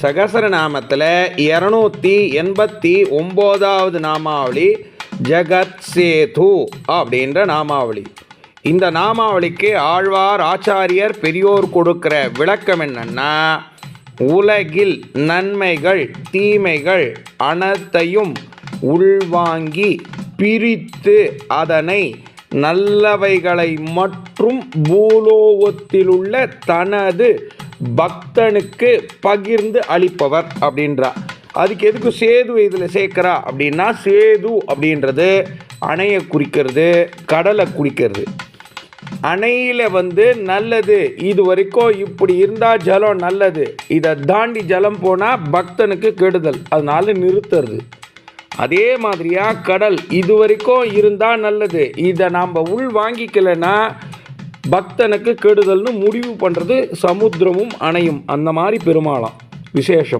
சகசரநாமத்தில் 289வது நாமாவளி ஜகத் சேது அப்படின்ற நாமாவளி. இந்த நாமாவளிக்கு ஆழ்வார் ஆச்சாரியர் பெரியோர் கொடுக்கிற விளக்கம் என்னன்னா, உலகில் நன்மைகள் தீமைகள் அனைத்தையும் உள்வாங்கி பிரித்து அதனை நல்லவைகளை மற்றும் பூலோகத்திலுள்ள தனது பக்தனுக்கு பகிர்ந்து அளிப்பவர் அப்படின்றார். அதுக்கு எதுக்கு சேது இதில் சேர்க்கிறா அப்படின்னா, சேது அப்படின்றது அணையை குறிக்கிறது, கடலை குறிக்கிறது. அணையில் நல்லது, இது வரைக்கும் இப்படி இருந்தால் ஜலம் நல்லது, இதை தாண்டி ஜலம் போனால் பக்தனுக்கு கெடுதல், அதனால நிறுத்துறது. அதே மாதிரியாக கடல் இது வரைக்கும் இருந்தால் நல்லது, இதை நாம் உள் வாங்கிக்கலைன்னா பக்தனுக்கு கெடுதல்னு முடிவு பண்ணுறது சமுத்திரமும் அணையும். அந்த மாதிரி பெருமாளாம் விசேஷம்.